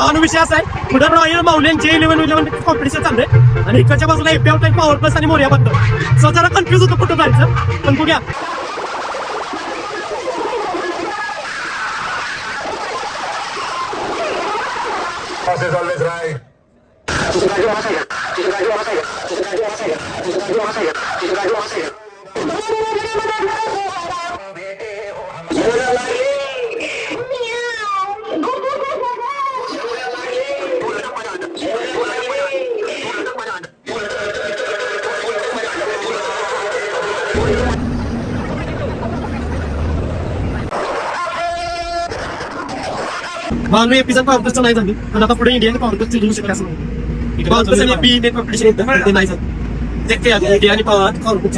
भावानं विषय असा आहे, पुढे रॉयल माऊली J11 कॉम्पिटिशन चाललंय आणि इकडच्या बाजूला एपीआउट आहे पॉवर प्लस आणि मोर्या बद्दल. सो जरा कन्फ्युज होतो कुठं जायचं, पण बघूया. भावनो एपिसोड पॉवर प्लसचं नाही झाली, पण आता पुढे इंडियन पॉवर प्लसची घेऊ शकते असं नाही. पॉवर प्लस आणि बी नेट कॉम्पिटिशन येतं ते नाही झालं. ते इंडिया आणि पॉवर प्लस.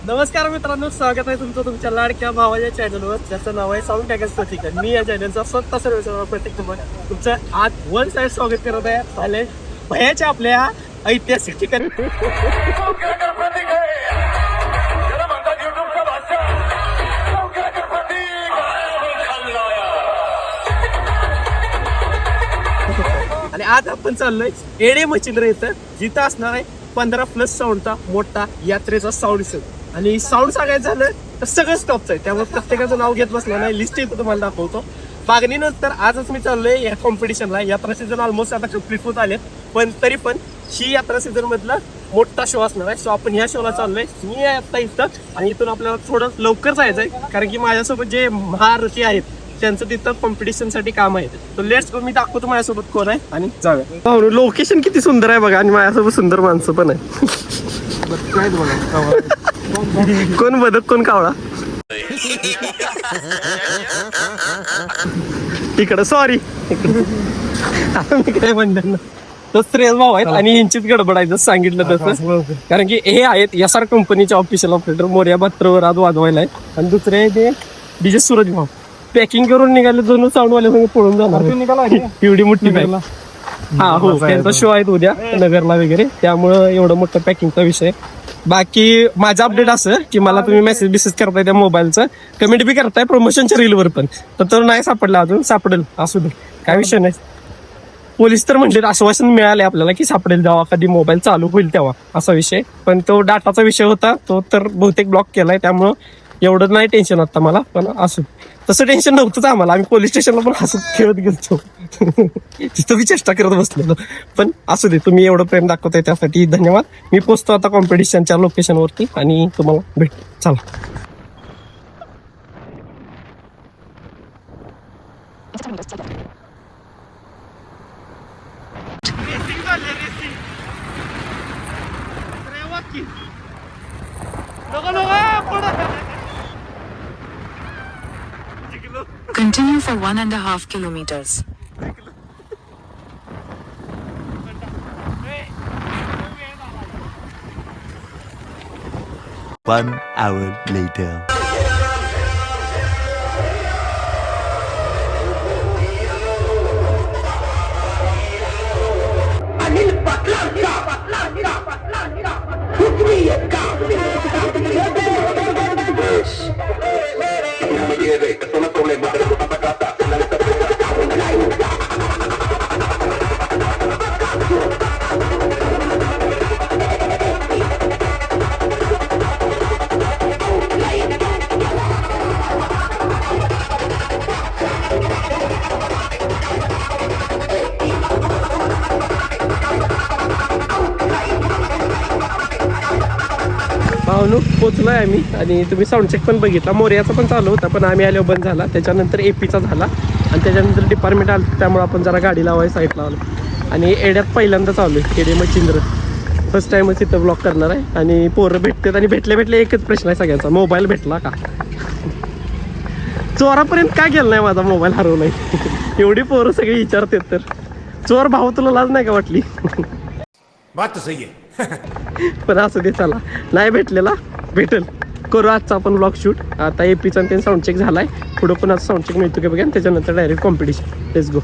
नमस्कार मित्रांनो, स्वागत आहे तुमचं तुमच्या लाडक्या भावाच्या चॅनलवर, ज्याचं नाव आहे साऊंड टॅगर्स प्रतीक. मी या चॅनलचा स्वतः सर्व प्रत्येक तुम्हाला तुमचं आज वन साईड स्वागत करत आहे. चालेल भयाच्या आपल्या ऐतिहासिक ठिकाणी. आणि आज आपण चाललोय एडे मच्छिंद्र इथं, जिथं असणार आहे 15+ साऊंडचा मोठा यात्रेचा साऊंड शो. आणि साऊंड सांगायचं झालं तर सगळं स्टॉपचं आहे, त्यामुळे प्रत्येकाचं नाव घेत बसलं नाही. लिस्ट इथं तुम्हाला दाखवतो. मागणीनंतर आजच मी चाललोय या कॉम्पिटिशनला. यात्रा सीझन ऑलमोस्ट आता कंप्लीट होत आले, पण तरी पण ही यात्रा सीझन मधला मोठा शो असणार आहे. सो आपण ह्या शोला चाललोय. मी आता इथं आणि इथून आपल्याला थोडं लवकर जायचंय, कारण की माझ्यासोबत जे महारथी आहेत त्यांचं तिथं कॉम्पिटिशनसाठी काम आहे. तर लेट्स गो, मी दाखवतो माझ्यासोबत कोण आहे आणि जाऊया. लोकेशन किती सुंदर आहे बघा, आणि माझ्यासोबत सुंदर माणसं पण आहे. कोण बदक कोण कावळा इकडं, सॉरी मी काय म्हणणार ना. तर श्रेयस भाऊ आहेत आणि यांचीच गडबड आहे जसं सांगितलं तसं, कारण की हे आहेत SR कंपनीचे ऑफिशियल ऑपरेटर. मोर्या बात्रवर आज वाजवायला आहेत आणि दुसरे आहे ते DJ सूरज भाऊ. पॅकिंग करून निघाले, दोन साऊंडवाले पळून जाणार एवढी मोठी बॅग. हा हो, त्यांचा शो आहे उद्या नगरला वगैरे, त्यामुळं एवढं मोठं पॅकिंगचा विषय. बाकी माझा अपडेट असं की मला तुम्ही मेसेज करताय त्या मोबाईलचं, कमेंट बी करताय प्रमोशनच्या रीलवर, पण तर नाही सापडला अजून. सापडेल, असू दे, काय विषय नाही. पोलीस तर म्हटले आश्वासन मिळाले आपल्याला की सापडेल जेव्हा कधी मोबाईल चालू होईल तेव्हा, असा विषय. पण तो डाटाचा विषय होता, तो तर बहुतेक ब्लॉक केलाय, त्यामुळं एवढं नाही टेन्शन आता मला. पण असू, तसं टेन्शन नव्हतंच आम्हाला. आम्ही पोलीस स्टेशनला पण हसत खेळत गेलो, तिथं मी चेष्टा करत बसलेलो. पण असू दे, तुम्ही एवढं प्रेम दाखवताय त्यासाठी धन्यवाद. मी पोचतो आता कॉम्पिटिशनच्या लोकेशनवरती आणि तुम्हाला भेटतो. चला. Continue for 1.5 kilometers. 1 hour later. भावनो पोचलोय आम्ही, आणि तुम्ही साऊंड चेक पण बघितला. मोर्याचा पण चालू होता, पण आम्ही आल्यावर बंद झाला. त्याच्यानंतर एपीचा झाला आणि त्याच्यानंतर डिपार्टमेंट आलं, त्यामुळे आपण जरा गाडी लावायला साईड लावलं. आणि एड्यात पहिल्यांदा चालू आहे एडे मच्छिंद्र. फर्स्ट टाइमच इथं ब्लॉक करणार आहे. आणि पोरं भेटतात, आणि भेटले एकच प्रश्न आहे सगळ्यांचा, मोबाईल भेटला का. चोरापर्यंत काय गेलं नाही माझा मोबाईल, हरवलाय. एवढी पोरं सगळी विचारतात. तर चोर भाऊ तुला लाज नाही का वाटली. बात सही आहे. पण असं दे, चला. नाही भेटलेला भेटेल, करू आजचा आपण ब्लॉग शूट. आता एपीचा आणि साऊंड चेक झालाय, पुढं पण आज साऊंड चेक मिळतो की बघा, त्याच्यानंतर डायरेक्ट कॉम्पिटिशन. Let's go.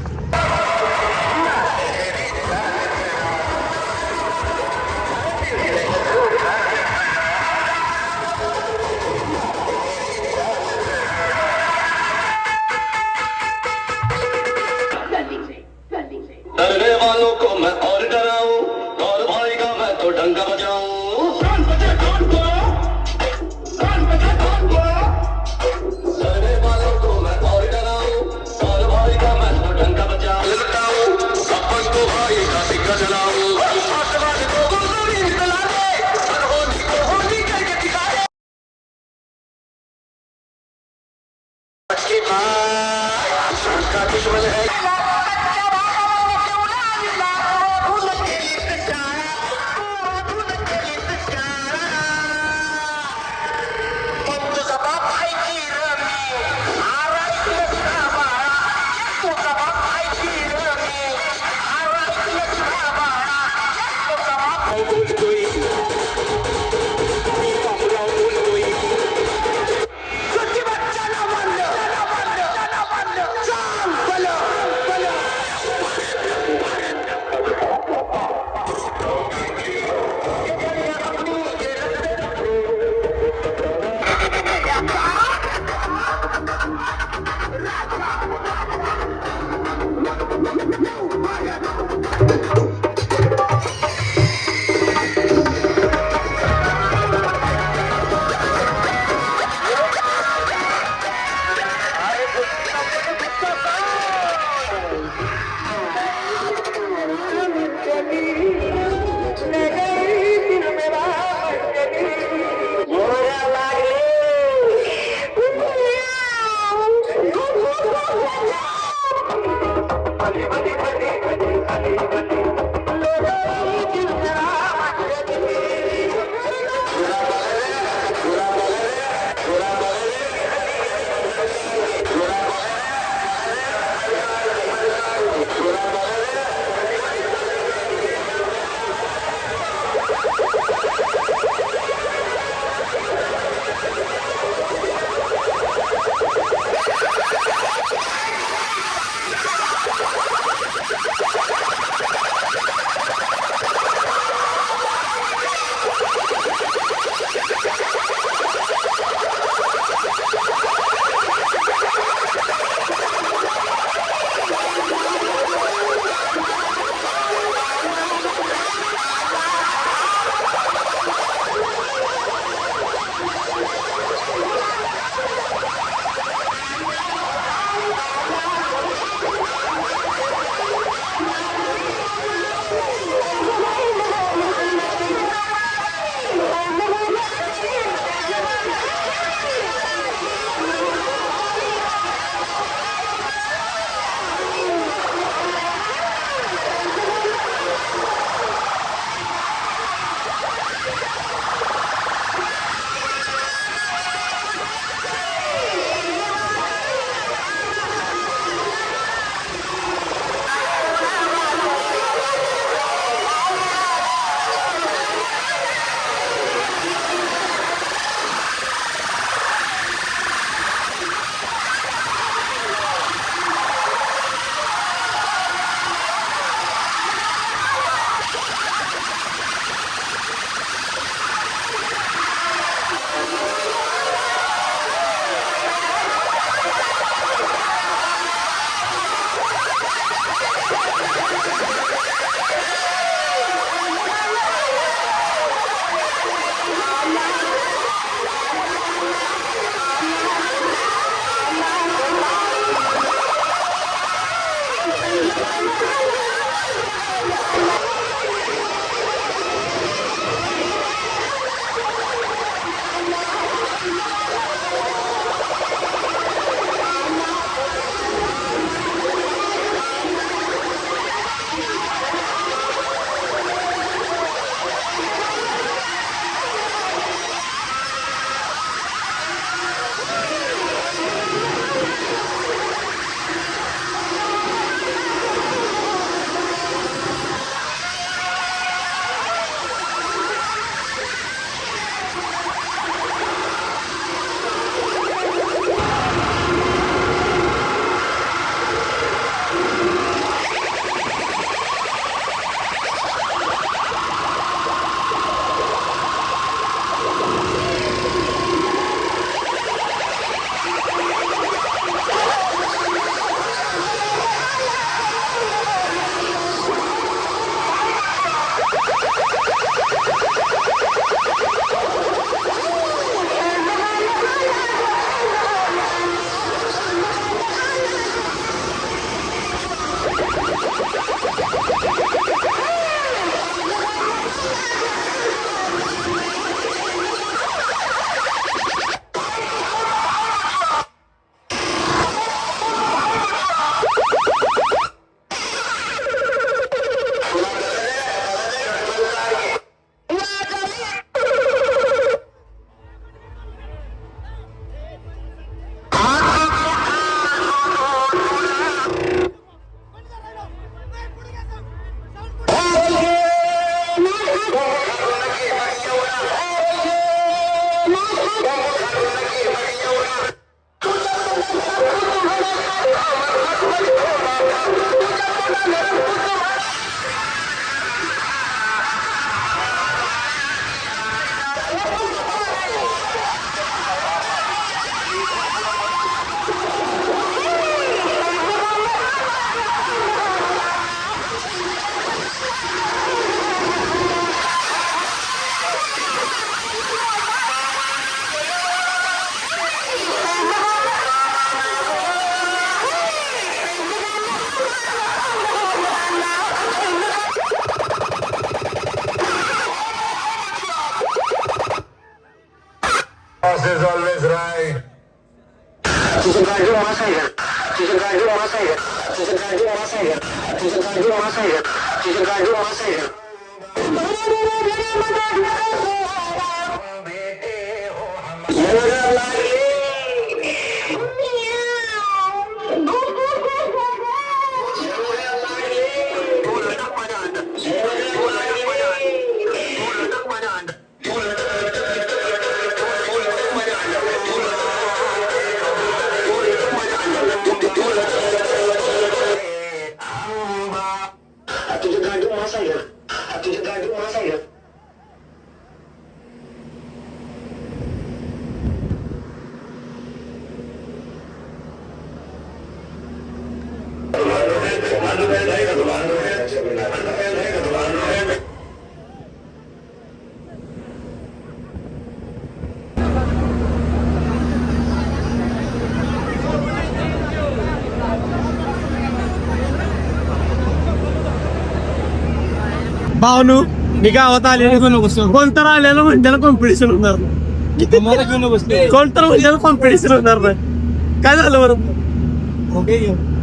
भावनू मी गावात आलेलो कोणतर आलेलं म्हणल्याला कॉम्पिटिशन होणार नाही. मला घेऊन बसले कोणतर म्हणल्याला कॉम्पिटिशन होणार नाही. काय झालं बरं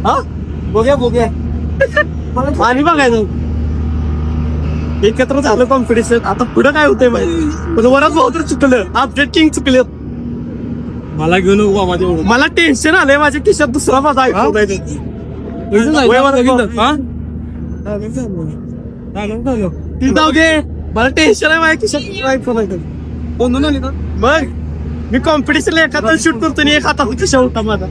हा बघ्या आणि बघायचं एकत्र झालं कॉम्पिटिशन. आता पुढं काय होतंय माहिती पण वरात भाऊ तर चुकलं अपडेट किंग चुकले. मला घेऊन माझ्या मला टेन्शन आलंय माझ्या खिशात दुसरा माझा iPhone आहे. ती जाऊ दे मला टेन्शन आहे माझ्या खिशात आयफोन आहे. कोण आली का मग मी कॉम्पिटिशन एक हातात शूट करतो आणि एक हातात खिशा होता माझा.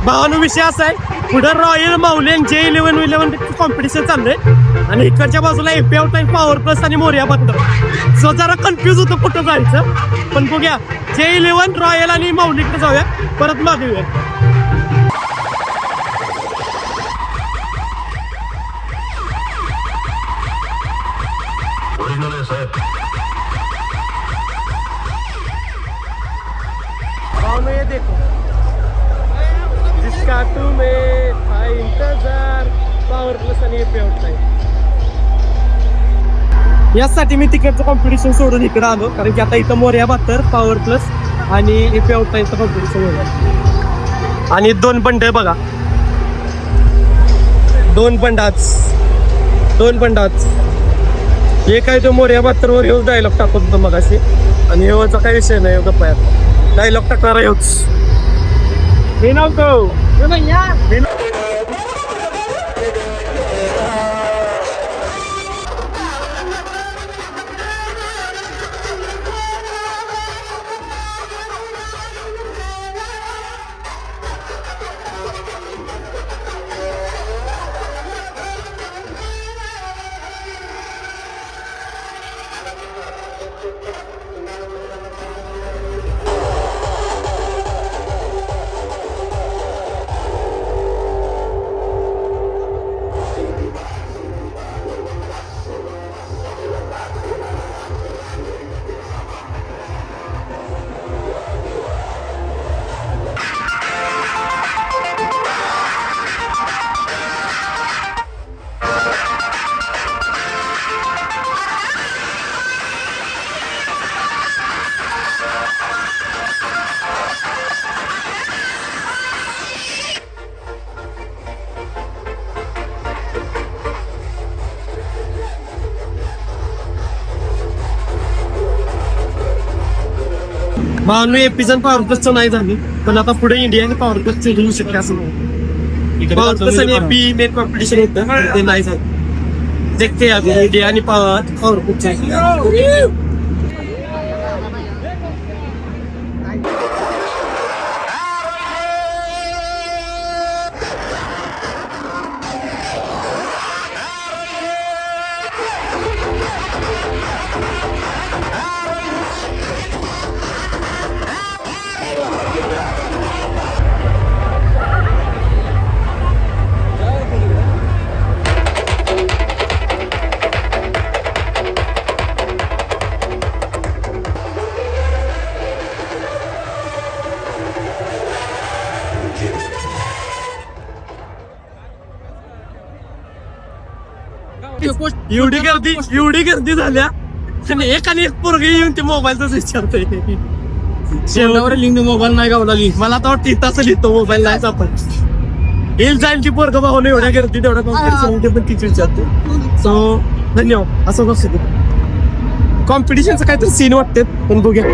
भावानो विषय असा आहे पुढे रॉयल माउलेन J11 कॉम्पिटिशन चाललंय आणि इकडच्या बाजूला एपी आउट आहे पॉवर प्लस आणि मोर्या बत्तर. सो जरा कन्फ्युज होतो कुठं जायचं पण बघूया J11 रॉयल आणि माऊलीकडे जाऊया परत मागे येऊया. भावानो ये देखो जिसका तुम्हें था इंतजार पॉवर प्लस आणि एपी आउट आहे. यासाठी मी तिकडचं कॉम्पिटिशन सोडून इकडे आलो कारण की आता इथं मोर्या 72 पॉवर प्लस आणि एपी आउट टाईमचं कॉम्पिटिशन होतं. आणि दोन बंड बघा दोन बंडाच हे काय तो मोर्या 72 वर येऊन डायलॉग टाकत होतो मगाशी आणि येवाचा काही विषय नाही गप्पायात डायलॉग टाकणारा येऊच हे नव्हतं. भावनो एपिजन पॉवर प्लसचं नाही झाली पण आता पुढे इंडियाने पॉवर प्लस होऊ शकते असं पॉवर प्लस आणि एपी मेन कॉम्पिटिशन होतं ते नाही झालं. देखते अभी इंडिया आणि पॉवर प्लस एवढी गर्दी झाल्या आणि एक पोरगे येऊन ते मोबाईलच विचारतोय. शेंडावर लिंक मोबाईल नाही गावला मला आता वाटतं इथं असं लिहितो मोबाईल नाही आपण येईल जाईल ती पोरग भावना एवढ्या गर्दी तेवढा कॉम्पिटिशन पण तीच विचारतो. सो धन्यवाद. असं नसतं कॉम्पिटिशनचं काहीतरी सीन वाटते पण बघूया.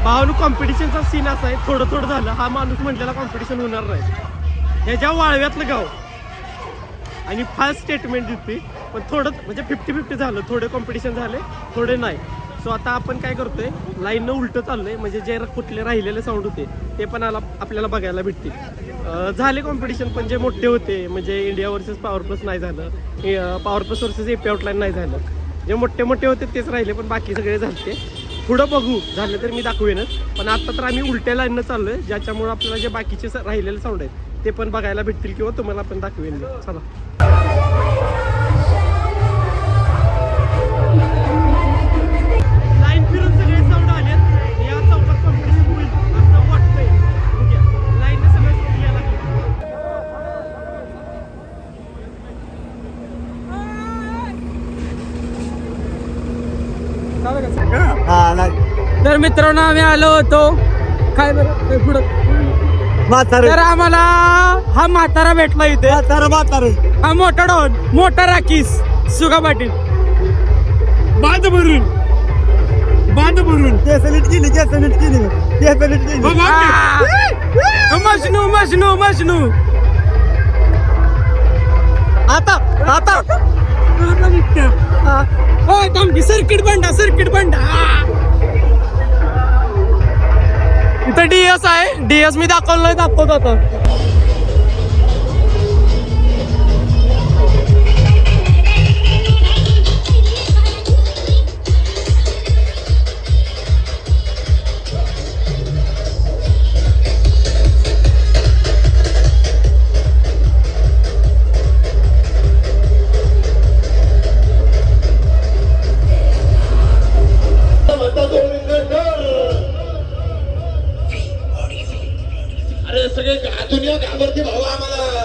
भावानु कॉम्पिटिशनचा सीन असा आहे. थोडं थोडं झालं हा माणूस म्हटलेला कॉम्पिटिशन होणार नाही. ह्याच्या वाळव्यातलं गाव आणि फास्ट स्टेटमेंट देते पण थोडं म्हणजे 50-50 झालं. थोडे कॉम्पिटिशन झाले थोडे नाही. सो आता आपण काय करतोय लाईननं उलटं चाललंय म्हणजे जे कुठले राहिलेले साऊंड होते ते पण आपल्याला बघायला भेटतील. झाले कॉम्पिटिशन पण जे मोठे होते म्हणजे इंडिया वर्सेस पॉवर प्लस नाही झालं, power plus versus AP outline नाही झालं. जे मोठे मोठे होते तेच राहिले पण बाकी सगळे झाले. पुढं बघू झालं तर मी दाखवेनच पण आता तर आम्ही उलट्या लाईननं चाललोय ज्याच्यामुळे आपल्याला जे बाकीचे राहिलेले साऊंड आहेत ते पण बघायला भेटतील किंवा तुम्हाला पण दाखवेन. चला लाईन फिरून सगळे साऊंड आलेत. या चौकात कॉम्पिटिशन होईल असं वाटतंय. बघूया लाईनने सगळे साऊंड यायला लागले. तर मित्रांनो आम्ही आलो होतो काय बरं पुढं तर आम्हाला हा म्हातारा भेटला इथे. हा मोठा डॉन मोठा राखीस सुगा पाटील. बांध भरून केसनीट केली मशनू आता सर्किट बंडा इथं डीएस आहे. डीएस मी दाखवतो आता. अरे सगळे दुनिया घाबरते भाऊ आम्हाला.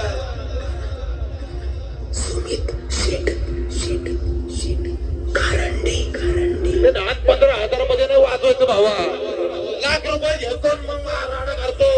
हे 10-15 मध्ये नाही वाजवायचं भावा. लाख रुपये घेतो मग राडा करतो.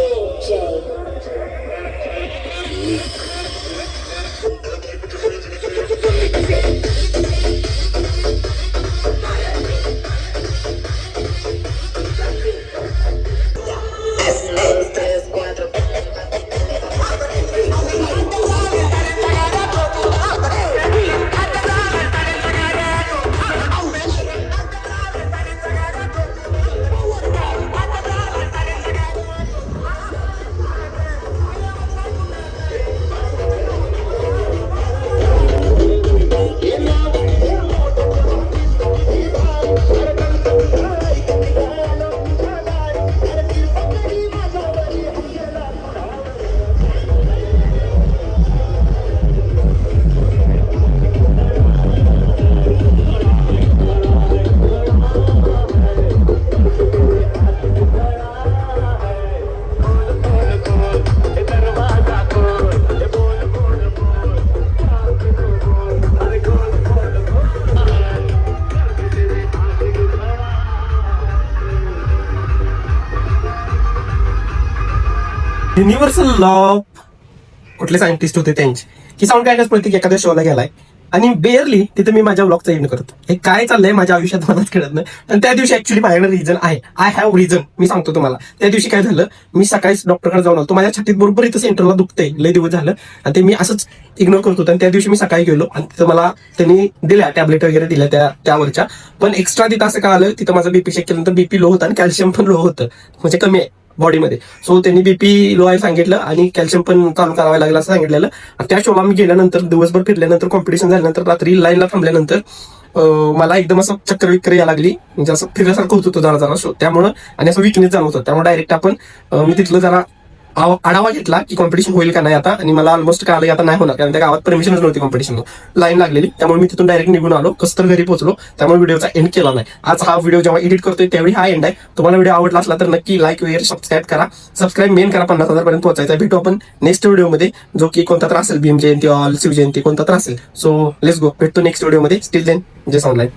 युनिव्हर्सल लॉ कुठले सायंटिस्ट होते त्यांचे की साऊंड गायडन्स प्रत्येक एखाद्या शोला गेलाय आणि बेअरली तिथे मी माझ्या ब्लॉगचा एंड करतो. हे काय चाललंय माझ्या आयुष्यात मलाच कळत नाही. आणि त्या दिवशी ऍक्च्युली माझ्याकडे रिझन आहे. I have reason. मी सांगतो तुम्हाला. त्या दिवशी काय झालं, मी सकाळीच डॉक्टरकडे जाऊन आलो. माझ्या छातीत बरोबर इथं सेंटरला दुखतंय, लय दिवस झालं आणि ते मी असंच इग्नोर करत होतो. आणि त्या दिवशी मी सकाळी गेलो आणि तिथं मला त्यांनी दिल्या टॅबलेट वगैरे दिल्या त्यावरच्या. पण एक्स्ट्रा तिथं असं कळालं, तिथं माझं बीपी चेक केल्यानंतर बीपी लो होता आणि कॅल्शियम पण लो होतं, म्हणजे कमी आहे बॉडीमध्ये. सो त्यांनी बीपी लो आहे सांगितलं आणि कॅल्शियम पण चालू करावं लागलं असं सांगितलेलं. त्या शोला मी गेल्यानंतर दिवसभर फिरल्यानंतर कॉम्पिटिशन झाल्यानंतर रात्री लाईनला थांबल्यानंतर मला एकदम असं चक्कर विक्कर यायला लागली, म्हणजे असं फिरल्यासारखं होत होतं जरा शो. त्यामुळं आणि असं विकनेस जाणवत होतं. त्यामुळे डायरेक्ट आपण मी तिथलं जरा आढावा घेतला की कॉम्पिटिशन होईल का नाही आता. आणि मला ऑलमोस्ट कळालं आता नाही होणार, कारण त्या गावात परमिशनच नव्हती कॉम्पिटिशन, लाईन लागलेली. त्यामुळे मी तिथून डायरेक्ट निघून आलो, कसं तर घरी पोहोचलो. त्यामुळे व्हिडिओचा एंड केला नाही. आज हा व्हिडिओ जेव्हा एडिट करतोय त्यावेळी हा एंड आहे. तुम्हाला व्हिडिओ आवडला असला तर नक्की लाईक वगैरे सबस्क्राईब करा. सबस्क्राईब मेन करा, 50,000 पर्यंत पोहोचायचा. भेटू आपण नेक्स्ट व्हिडिओमध्ये, जो की कोणता तर असेल, भीम जयंती ऑल शिवजयंती कोणता तर असेल. So let's go. भेटतो नेक्स्ट व्हिडिओमध्ये. Still then just online.